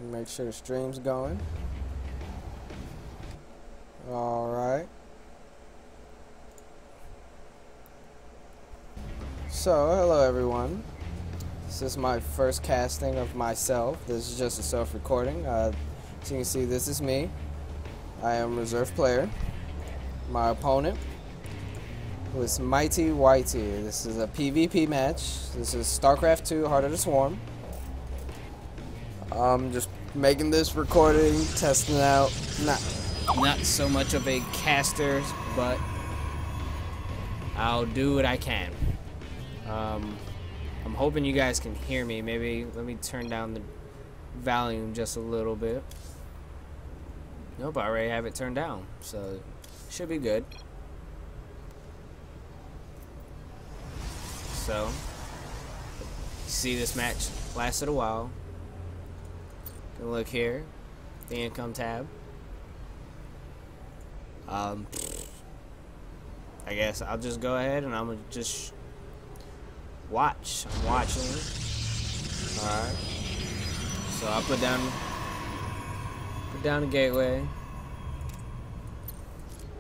Make sure the stream's going. Alright. So, hello everyone. This is my first casting of myself. This is just a self-recording. As you can see, this is me. I am reserve player. My opponent was Mighty Whitey. This is a PvP match. This is StarCraft 2 Heart of the Swarm. Just making this recording, testing it out. Not so much of a caster, but I'll do what I can. I'm hoping you guys can hear me. Maybe let me turn down the volume just a little bit. Nope, I already have it turned down, so should be good. So, see, this match lasted a while. Can look here, the income tab. I guess I'll just go ahead and I'm gonna just watch. I'm watching. Alright. So I'll put down the gateway.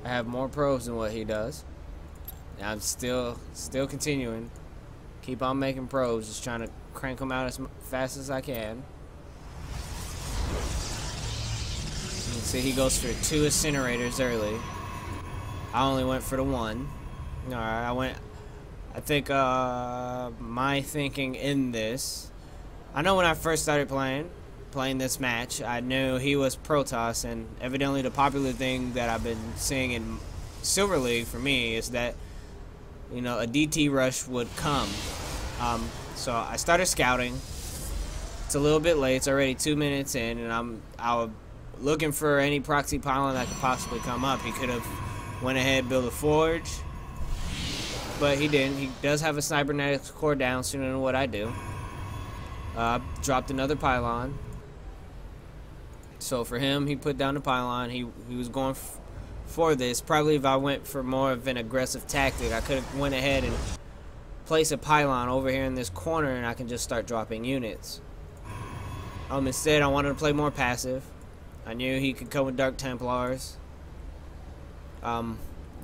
I have more probes than what he does. And I'm still continuing. Keep on making probes, just trying to crank them out as fast as I can. You can see he goes for 2 incinerators early. I only went for the 1. Alright, I think my thinking in this, I know when I first started playing this match, I knew he was Protoss, and evidently the popular thing that I've been seeing in Silver League for me is that, you know, a DT rush would come. So I started scouting. It's a little bit late. It's already 2 minutes in, and I was looking for any proxy pylon that could possibly come up. He could have went ahead and built a forge, but he didn't. He does have a cybernetics core down sooner than what I do. Dropped another pylon. So for him, he put down the pylon. He was going for this. Probably if I went for more of an aggressive tactic, I could have went ahead and placed a pylon over here in this corner, and I can just start dropping units. Instead, I wanted to play more passive. I knew he could come with Dark Templars. So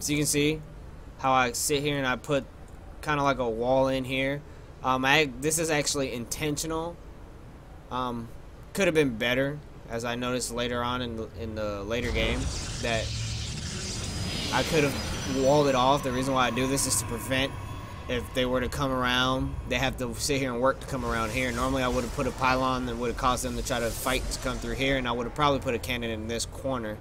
you can see how I sit here and I put kind of like a wall in here. This is actually intentional. Could have been better, as I noticed later on in the later game, that I could have walled it off. The reason why I do this is to prevent, if they were to come around, they have to sit here and work to come around here. Normally I would have put a pylon that would have caused them to try to fight to come through here, and I would have probably put a cannon in this corner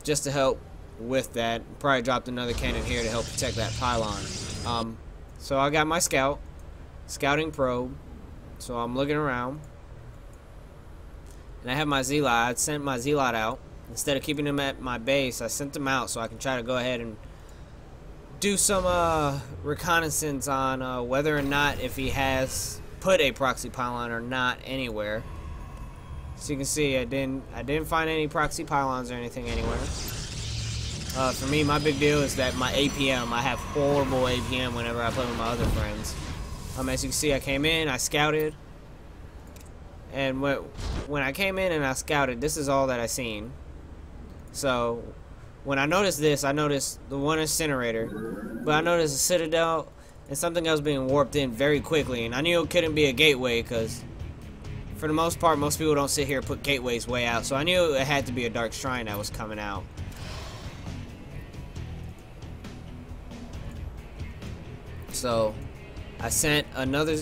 just to help with that. Probably dropped another cannon here to help protect that pylon. So I got my scouting probe, so I'm looking around, and I have my Zealot. I sent my Zealot out. Instead of keeping him at my base, I sent him out so I can try to go ahead and do some reconnaissance on whether or not if he has put a proxy pylon or not anywhere. So you can see I didn't find any proxy pylons or anything anywhere. For me, my big deal is that my APM, I have horrible APM whenever I play with my other friends. As you can see, I came in, I scouted, and when I came in and I scouted, this is all that I seen. So when I noticed this, I noticed the 1 incinerator, but I noticed a citadel and something else being warped in very quickly, and I knew it couldn't be a gateway because for the most part, most people don't sit here and put gateways way out, so I knew it had to be a Dark Shrine that was coming out. So I sent another,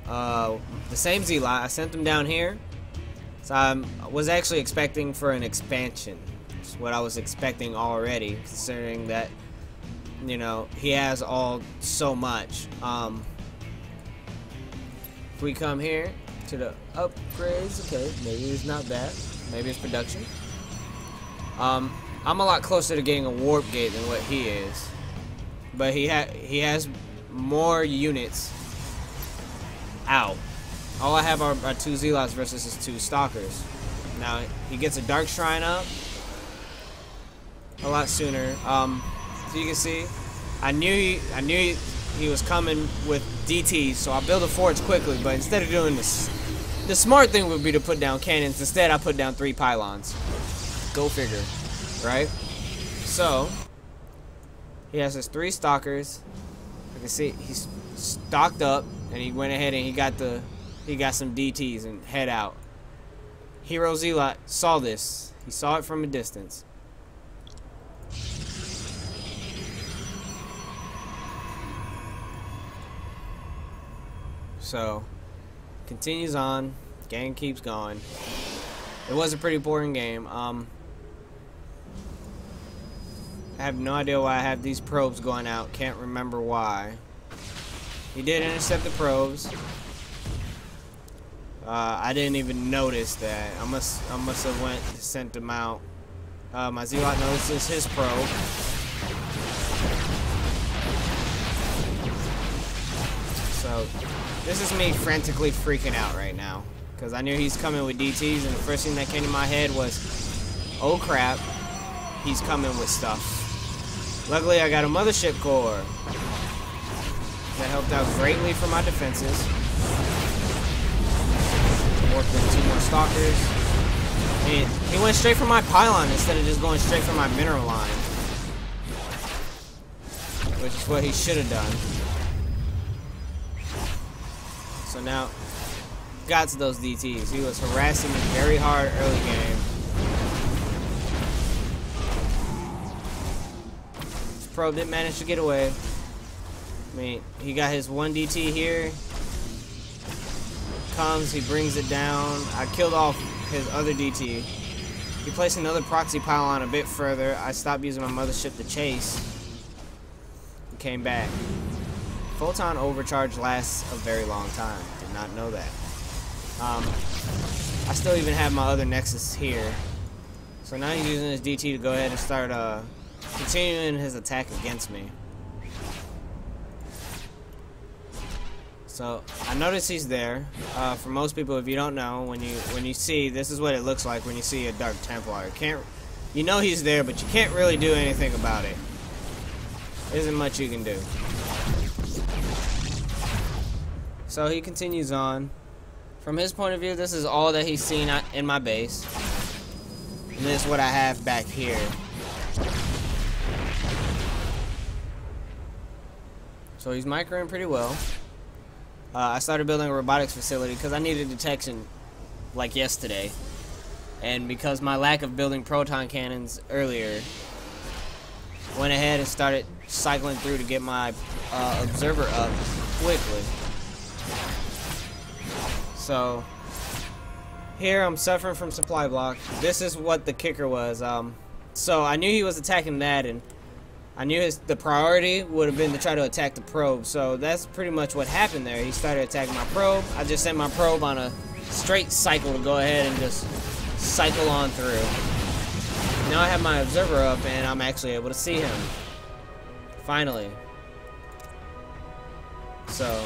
the same Zealot. I sent them down here. So I was actually expecting for an expansion. It's what I was expecting already, considering that, you know, he has all so much. If we come here to the upgrades, okay, maybe it's not bad. Maybe it's production. I'm a lot closer to getting a warp gate than what he is, but he has more units out. All I have are 2 Zealots versus his 2 Stalkers. Now he gets a Dark Shrine up a lot sooner. So you can see, I knew he was coming with DTs, so I built a forge quickly. But instead of doing this the smart thing would be to put down cannons. Instead, I put down 3 pylons. Go figure, right? So, he has his 3 stalkers. I can see he's stocked up, and he went ahead and he got some DTs and head out. Hero Zealot saw this. He saw it from a distance. So, continues on. Game keeps going. It was a pretty boring game. I have no idea why I have these probes going out. Can't remember why. He did intercept the probes. I didn't even notice that. I must have sent them out. My Zealot notices his probe. So this is me frantically freaking out right now, because I knew he's coming with DTs, and the first thing that came to my head was, oh crap, he's coming with stuff. Luckily, I got a mothership core. That helped out greatly for my defenses. Worked with 2 more stalkers. And he went straight for my pylon instead of just going straight for my mineral line. Which is what he should have done. So now, got to those DTs. He was harassing me very hard early game. His probe didn't manage to get away. I mean, he got his 1 DT here. Comes, he brings it down. I killed off his other DT. He placed another proxy pylon a bit further. I stopped using my mothership to chase. And came back. Photon overcharge lasts a very long time. Did not know that. I still even have my other Nexus here. So now he's using his DT to go ahead and start continuing his attack against me. So I notice he's there. For most people, if you don't know, when you see, this is what it looks like when you see a Dark Templar. You know he's there, but you can't really do anything about it. There isn't much you can do. So he continues on. From his point of view, this is all that he's seen in my base. And this is what I have back here. So he's microing pretty well. I started building a robotics facility because I needed detection like yesterday. And because my lack of building proton cannons earlier, went ahead and started cycling through to get my observer up quickly. So here I'm suffering from supply block. This is what the kicker was. So I knew he was attacking that, and I knew the priority would have been to try to attack the probe. So that's pretty much what happened there. He started attacking my probe. I just sent my probe on a straight cycle to go ahead and just cycle on through. Now I have my observer up, and I'm actually able to see him. Finally. So,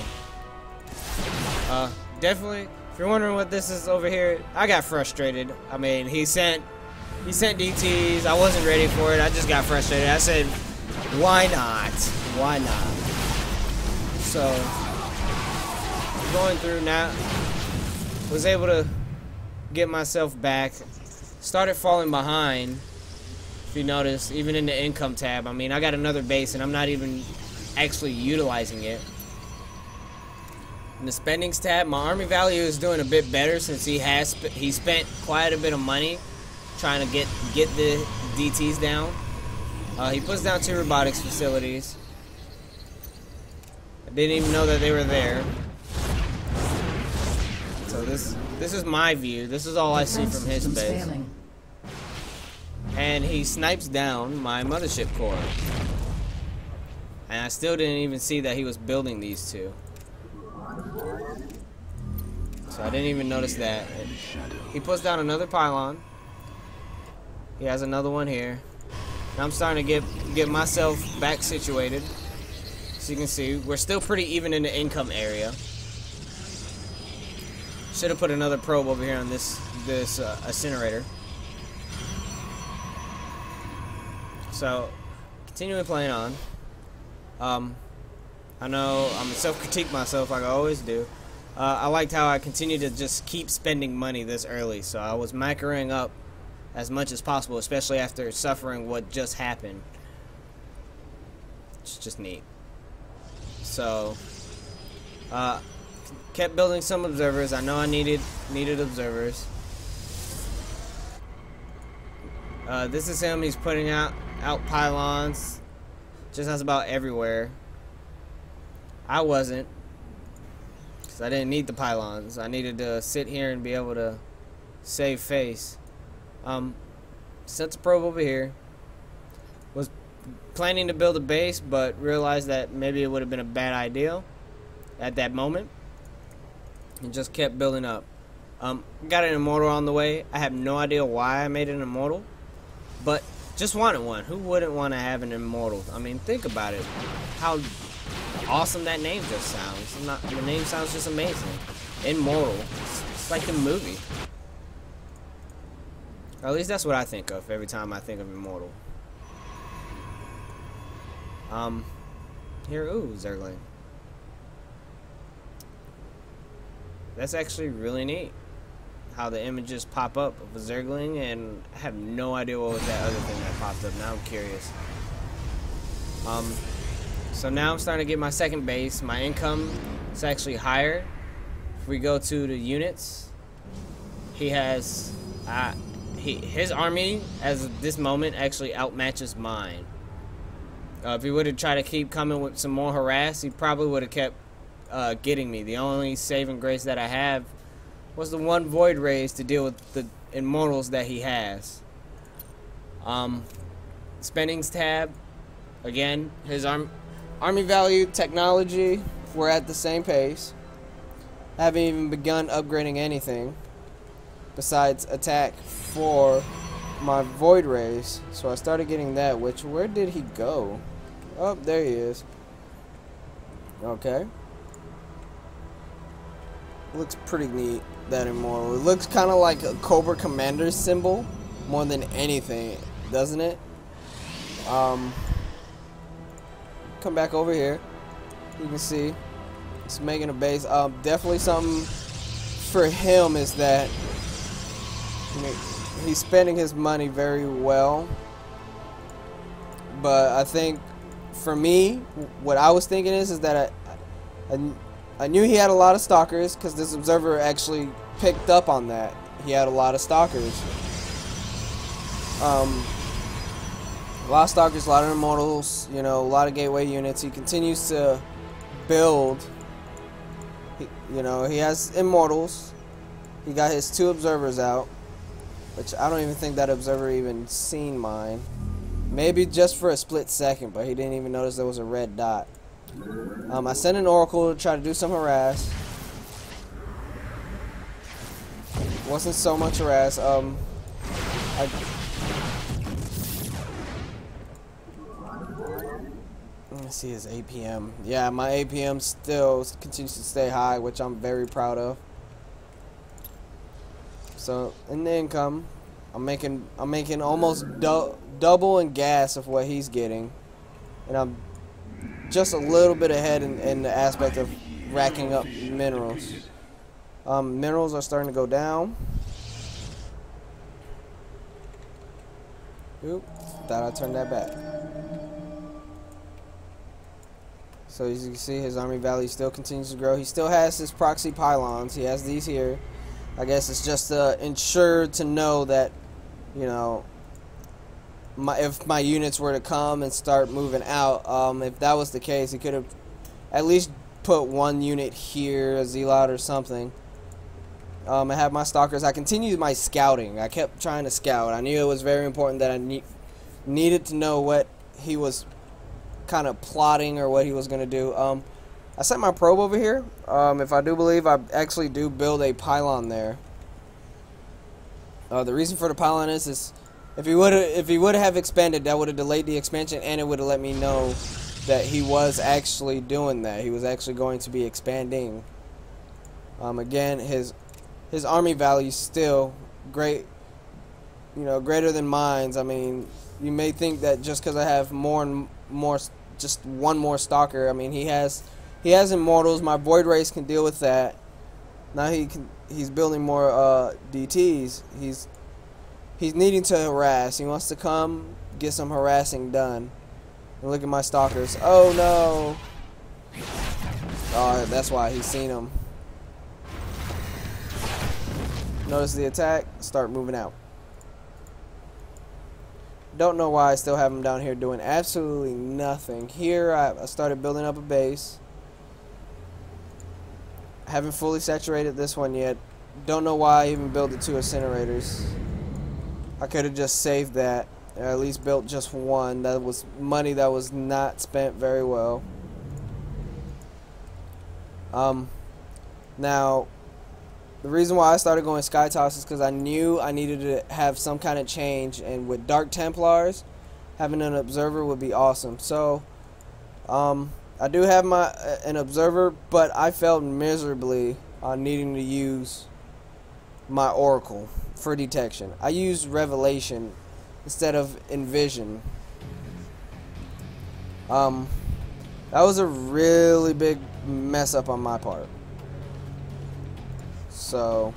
definitely, if you're wondering what this is over here, I got frustrated. I mean, he sent DTs. I wasn't ready for it. I just got frustrated. I said, why not? Why not? So, going through now, was able to get myself back. Started falling behind. If you notice, even in the income tab, I mean, I got another base and I'm not even actually utilizing it. In the spendings tab, my army value is doing a bit better since he spent quite a bit of money trying to get the DTs down. He puts down 2 robotics facilities. I didn't even know that they were there. So this is my view. This is all I see from his base. And he snipes down my mothership core. And I still didn't even see that he was building these 2. So I didn't even notice that. He puts down another pylon. He has another one here. And I'm starting to get myself back situated. So you can see, we're still pretty even in the income area. Should have put another probe over here on this incinerator. So, continuing playing on. I know I'm self-critique myself like I always do. I liked how I continued to just keep spending money this early, so I was macroing up as much as possible, especially after suffering what just happened. It's just neat. So, kept building some observers. I know I needed observers. This is him. He's putting out pylons just as about everywhere. I wasn't, because I didn't need the pylons. I needed to sit here and be able to save face. Set the probe over here. Was planning to build a base, but realized that maybe it would have been a bad idea at that moment, and just kept building up. Got an immortal on the way. I have no idea why I made an immortal, but just wanted one. Who wouldn't want to have an immortal? I mean, think about it. How awesome that name just sounds. The name sounds just amazing. Immortal. It's like the movie. Or at least that's what I think of every time I think of immortal. Here, ooh, Zergling. That's actually really neat. How the images pop up of a Zergling, and I have no idea what was that other thing that popped up. Now I'm curious. So now I'm starting to get my second base. My income is actually higher. If we go to the units, he has his army as of this moment actually outmatches mine. If he would have tried to keep coming with some more harass, he probably would have kept getting me. The only saving grace that I have was the one void raise to deal with the immortals that he has. Spendings tab, again, his army value, technology, we're at the same pace. I haven't even begun upgrading anything besides attack for my void raise. So I started getting that, which, where did he go? Oh, there he is. Okay. Looks pretty neat, that immortal. It looks kind of like a Cobra Commander symbol more than anything, doesn't it? Come back over here. You can see it's making a base. Definitely something for him is that he's spending his money very well. But I think for me, what I was thinking is that I knew he had a lot of stalkers, because this observer actually picked up on that. He had a lot of stalkers. A lot of stalkers, a lot of immortals, you know, a lot of gateway units. He continues to build. You know, he has immortals. He got his 2 observers out, which I don't even think that observer even seen mine. Maybe just for a split second, but he didn't even notice there was a red dot. I sent an oracle to try to do some harass. Wasn't so much harass. Let me see his APM. Yeah, my APM still continues to stay high, which I'm very proud of. So in the income, I'm making almost double in gas of what he's getting, and I'm just a little bit ahead in the aspect of racking up minerals. Minerals are starting to go down. Oop, thought I turned that back. So as you can see, his army value still continues to grow. He still has his proxy pylons. He has these here. I guess it's just to ensure to know that, you know, if my units were to come and start moving out, if that was the case, he could have at least put 1 unit here, a zealot or something. I have my stalkers. I continued my scouting. I kept trying to scout. I knew it was very important that I needed to know what he was kind of plotting or what he was going to do. I set my probe over here. If I do believe, I actually do build a pylon there. The reason for the pylon is if he would have expanded, that would have delayed the expansion, and it would have let me know that he was actually doing that. He was actually going to be expanding. Again, his army value is still great, you know, greater than mine's. I mean, you may think that just because I have just 1 more stalker. I mean, he has immortals. My void race can deal with that. Now he's building more DTs. He's needing to harass. He wants to come get some harassing done. And look at my stalkers. Oh no. Oh, that's why he's seen them. Notice the attack. Start moving out. Don't know why I still have him down here doing absolutely nothing. Here I started building up a base. Haven't fully saturated this one yet. Don't know why I even built the 2 incinerators. I could have just saved that, or at least built just one. That was money that was not spent very well. Now, the reason why I started going Sky Toss is because I knew I needed to have some kind of change, and with Dark Templars, having an observer would be awesome. So, I do have an observer, but I felt miserably on needing to use my Oracle for detection. I used Revelation instead of Envision. That was a really big mess up on my part. So,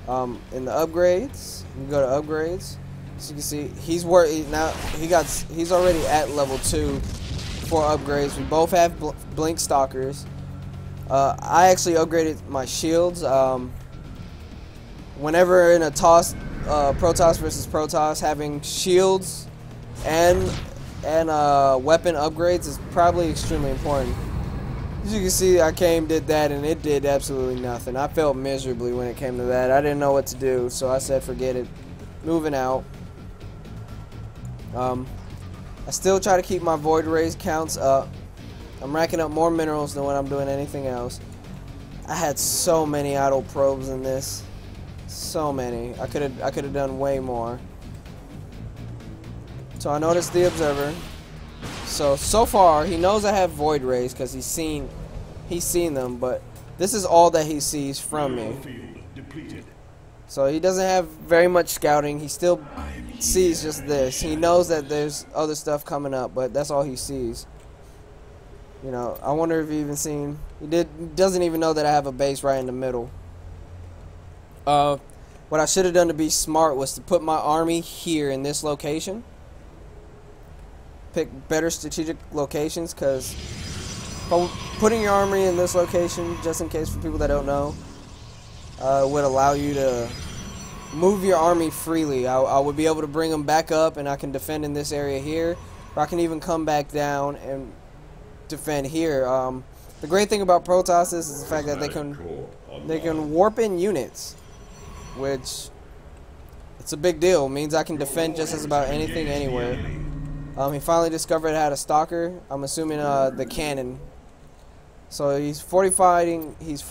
in the upgrades, you go to upgrades. So you can see he's already at level 2 for upgrades. We both have blink stalkers. I actually upgraded my shields. Whenever in a toss, Protoss versus Protoss, having shields and weapon upgrades is probably extremely important. As you can see, I did that, and it did absolutely nothing. I felt miserably when it came to that. I didn't know what to do, so I said forget it. Moving out. I still try to keep my Void Rays counts up. I'm racking up more minerals than when I'm doing anything else. I had so many idle probes in this. So many. I could have done way more. So I noticed the observer. So far he knows I have Void Rays because he's seen them, but this is all that he sees from me. So he doesn't have very much scouting. He still sees just this. He knows that there's other stuff coming up, but that's all he sees. You know, I wonder if he doesn't even know that I have a base right in the middle. What I should have done to be smart was to put my army here in this location. Pick better strategic locations, because putting your army in this location, just in case for people that don't know, would allow you to move your army freely. I would be able to bring them back up, and I can defend in this area here, or I can even come back down and defend here. The great thing about Protoss is the fact that they can warp in units, which it's a big deal. It means I can defend just as about anything anywhere. He finally discovered how to stalker. I'm assuming the cannon. So he's fortifying his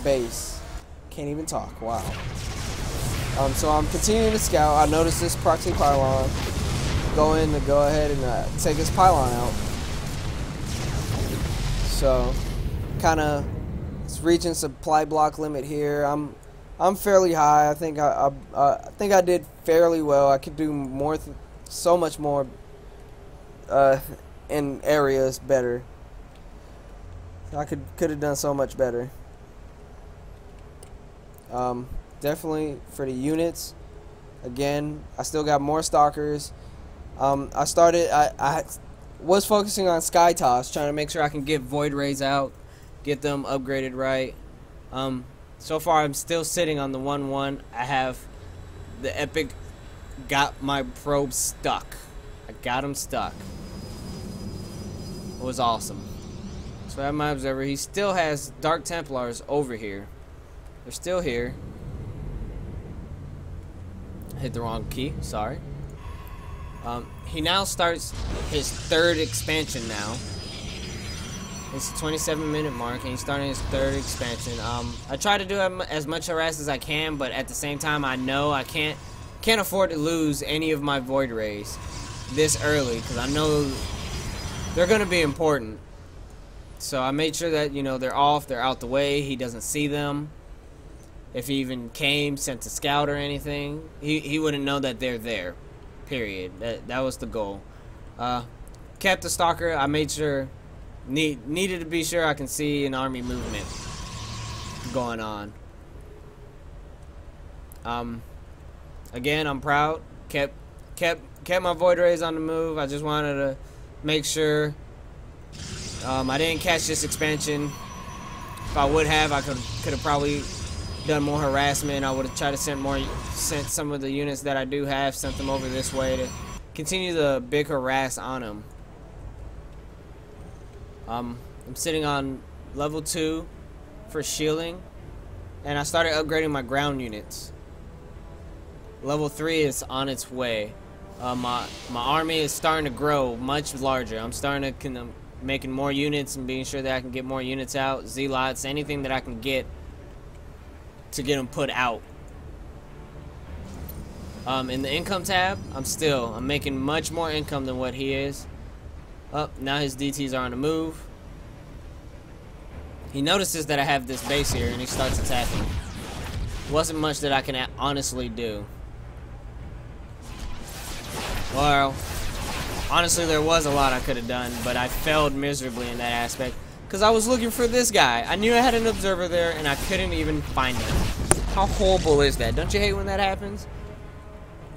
base. Can't even talk. Wow. So I'm continuing to scout. I noticed this proxy pylon. Go ahead and take his pylon out. So kind of it's reaching supply block limit here. I'm fairly high. I think I did fairly well. I could do more. So much more in areas better. I could have done so much better. Definitely for the units. Again, I still got more stalkers. I was focusing on Sky Toss, trying to make sure I can get Void Rays out, get them upgraded right. So far I'm still sitting on the 1-1. I have the epic. Got my probe stuck. I got him stuck. It was awesome. So I have my observer. He still has Dark Templars over here. They're still here. Hit the wrong key. Sorry. He now starts his 3rd expansion now. It's the 27-minute mark, and he's starting his 3rd expansion. I try to do as much harass as I can, but at the same time, I know I can't afford to lose any of my Void Rays this early, because I know they're going to be important. So I made sure that, you know, they're out the way, he doesn't see them. If he even sent a scout or anything, he wouldn't know that they're there, period. That was the goal. Kept the stalker. I made sure, needed to be sure I can see an army movement. going on. Again, I'm proud. Kept my Void Rays on the move. I just wanted to make sure I didn't catch this expansion. If I would have, I could have probably done more harassment. I would have tried to sent some of the units that I do have, sent them over this way to continue the big harass on them. I'm sitting on level 2 for shielding, and I started upgrading my ground units. Level 3 is on its way. My army is starting to grow much larger. I'm starting to making more units and being sure that I can get more units out, zealots, anything that I can get to get them put out. In the income tab, I'm making much more income than what he is. Now his DTs are on the move. He notices that I have this base here and he starts attacking. Wasn't much that I can honestly do. Well, honestly, there was a lot I could have done, but I failed miserably in that aspect because I was looking for this guy. I knew I had an observer there and I couldn't even find him. How horrible is that? Don't you hate when that happens?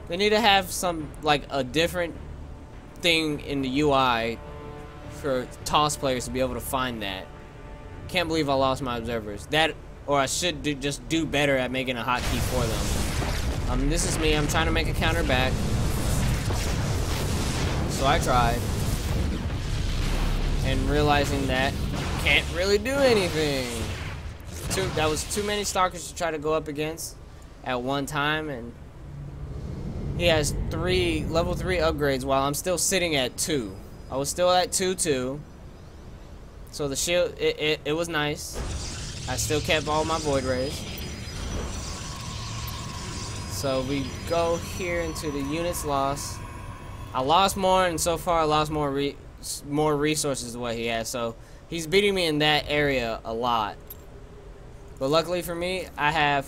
They need to have some, like, a different thing in the UI for TOS players to be able to find that. Can't believe I lost my observers. That, or I should just do better at making a hotkey for them. This is me. I'm trying to make a counter back. So I tried. And realizing that can't really do anything. That was too many stalkers to try to go up against at one time, and he has level 3 upgrades while I'm still sitting at 2. I was still at 2-2. So the shield, it was nice. I still kept all my Void Rays. So we go here into the units lost. I lost more, and so far I lost more resources than what he has. So he's beating me in that area a lot. But luckily for me, I have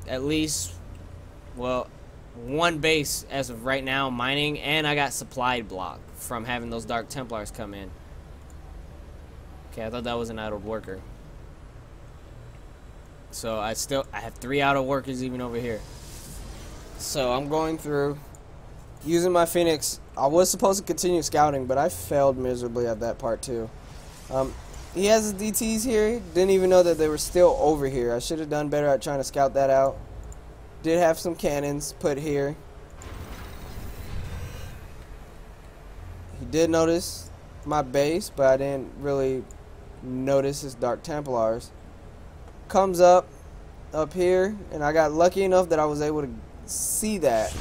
at least, well, one base as of right now mining, and I got supplied block from having those Dark Templars come in. Okay, I thought that was an idle worker. So I have 3 idle workers even over here. So I'm going through using my Phoenix. I was supposed to continue scouting, but I failed miserably at that part too. He has his DTs here. Didn't even know that they were still over here. I should have done better at trying to scout that out. Did have some cannons put here. He did notice my base, but I didn't really notice his Dark Templars. Comes up here, and I got lucky enough that I was able to see that.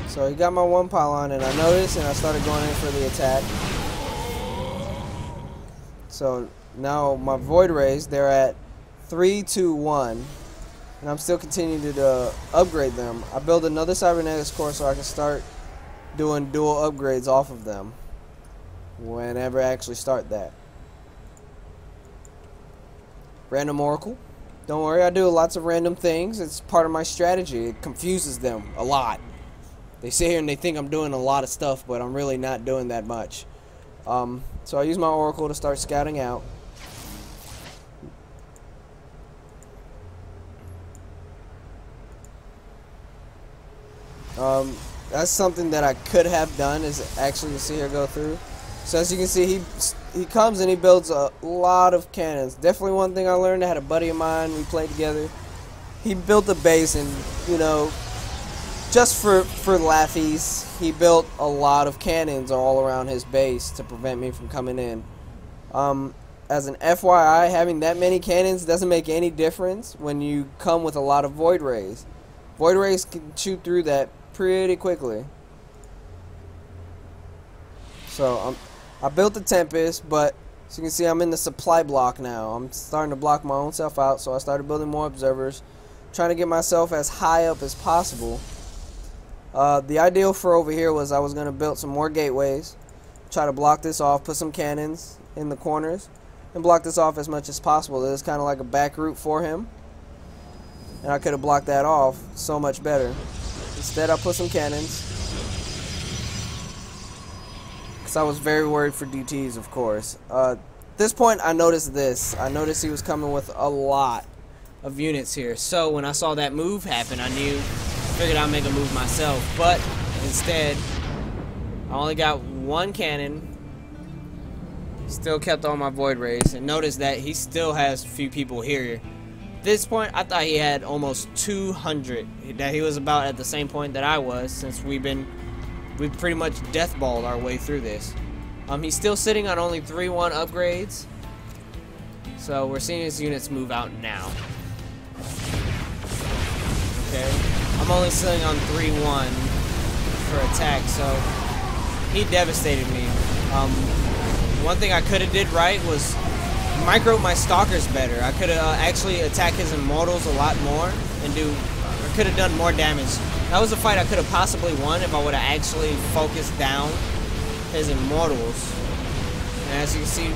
So he got my 1 pylon, and I noticed, and I started going in for the attack. So now my Void Rays, they're at 3, 2, 1, and I'm still continuing to upgrade them. I built another Cybernetics core so I can start doing dual upgrades off of them whenever I actually start that. Random Oracle. Don't worry, I do lots of random things. It's part of my strategy. It confuses them a lot. They sit here and they think I'm doing a lot of stuff, but I'm really not doing that much. So I use my Oracle to start scouting out. That's something that I could have done, is actually see here go through. So as you can see, he comes and he builds a lot of cannons. Definitely one thing I learned. I had a buddy of mine, we played together. He built a base, and you know, just for laughies, he built a lot of cannons all around his base to prevent me from coming in. As an FYI, having that many cannons doesn't make any difference when you come with a lot of Void Rays. Void Rays can shoot through that pretty quickly. So I built the Tempest, but as you can see, I'm in the supply block now. I'm starting to block my own self out, so I started building more observers, trying to get myself as high up as possible. The ideal for over here was I was going to build some more gateways, try to block this off, put some cannons in the corners, and block this off as much as possible. This is kind of like a back route for him, and I could have blocked that off so much better. Instead, I put some cannons. So I was very worried for DTs, of course. At this point, I noticed this. I noticed he was coming with a lot of units here. So when I saw that move happen, figured I'd make a move myself. But instead, I only got one cannon. Still kept all my Void Rays, and notice that he still has a few people here. At this point, I thought he had almost 200. That he was about at the same point that I was, since we've pretty much deathballed our way through this. He's still sitting on only 3-1 upgrades, so we're seeing his units move out now. Okay, I'm only sitting on 3-1 for attack, so he devastated me. One thing I could have did right was micro my stalkers better. I could have actually attacked his immortals a lot more and I could have done more damage. That was a fight I could have possibly won if I would have actually focused down his immortals. And as you can see,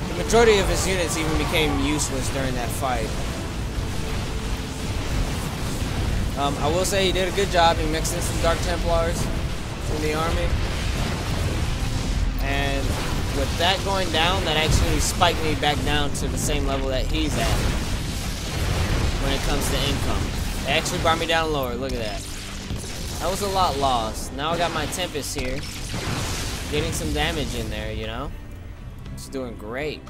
the majority of his units even became useless during that fight. I will say he did a good job. He mixed in some Dark Templars in the army. And with that going down, that actually spiked me back down to the same level that he's at when it comes to income. It actually brought me down lower. Look at that. That was a lot lost. Now I got my Tempest here, getting some damage in there, you know? It's doing great.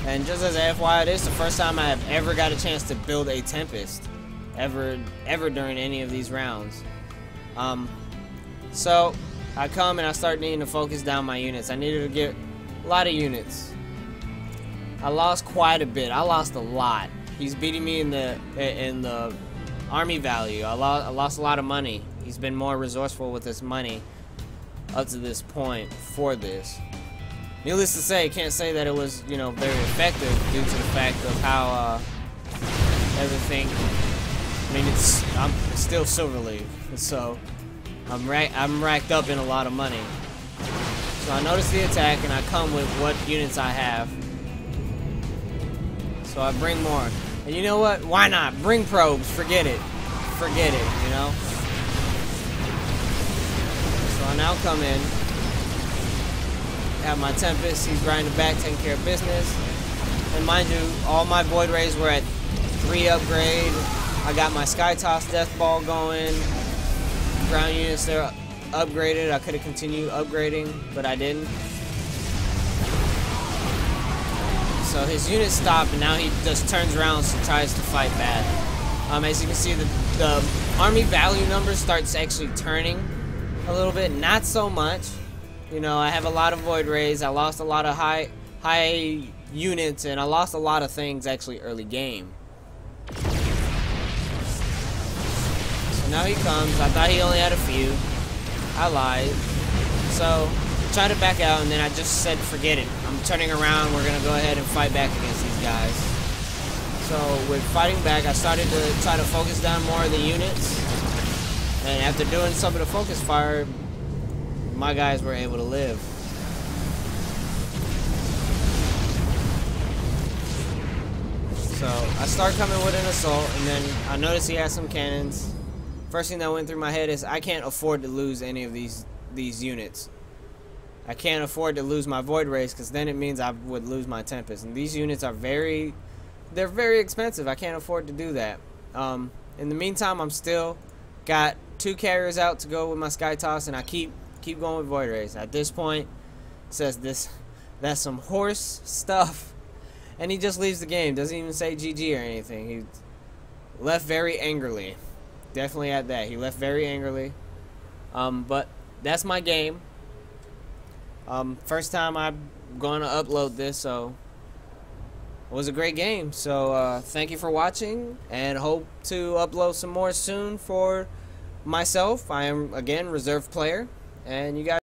And just as a FYI, this is the first time I have ever got a chance to build a Tempest. Ever during any of these rounds. So I come and I start needing to focus down my units. I needed to get a lot of units. I lost quite a bit. I lost a lot. He's beating me in the army value. I lost a lot of money. He's been more resourceful with his money up to this point for this. Needless to say, can't say that it was, you know, very effective due to the fact of how everything. I mean, I'm still Silver League, so I'm racked up in a lot of money. So I notice the attack, and I come with what units I have. So I bring more. And you know what? Why not? Bring probes. Forget it. Forget it, you know? So I now come in. Have my Tempest. He's grinding back, taking care of business. And mind you, all my Void Rays were at 3 upgrade. I got my Sky Toss Death Ball going. Ground units, they're upgraded. I could have continued upgrading, but I didn't. So his units stop, and now he just turns around and tries to fight back. As you can see, the army value number starts actually turning a little bit. Not so much. You know, I have a lot of Void Rays. I lost a lot of high units, and I lost a lot of things actually early game. Now he comes. I thought he only had a few. I lied. So, tried to back out, and then I just said, forget it. I'm turning around. We're going to go ahead and fight back against these guys. So, with fighting back, I started to try to focus down more of the units. And after doing some of the focus fire, my guys were able to live. So, I start coming with an assault, and then I notice he has some cannons. First thing that went through my head is I can't afford to lose any of these units. I can't afford to lose my Void Rays, because then it means I would lose my Tempest. And these units are very expensive. I can't afford to do that. In the meantime, I'm still got 2 carriers out to go with my Sky Toss, and I keep going with Void Rays. At this point, it says that's some horse stuff, and he just leaves the game. Doesn't even say GG or anything. He left very angrily. Definitely at that. He left very angrily. But that's my game. First time I'm going to upload this, so it was a great game. So thank you for watching, and hope to upload some more soon for myself. I am, again, reserve player, and you guys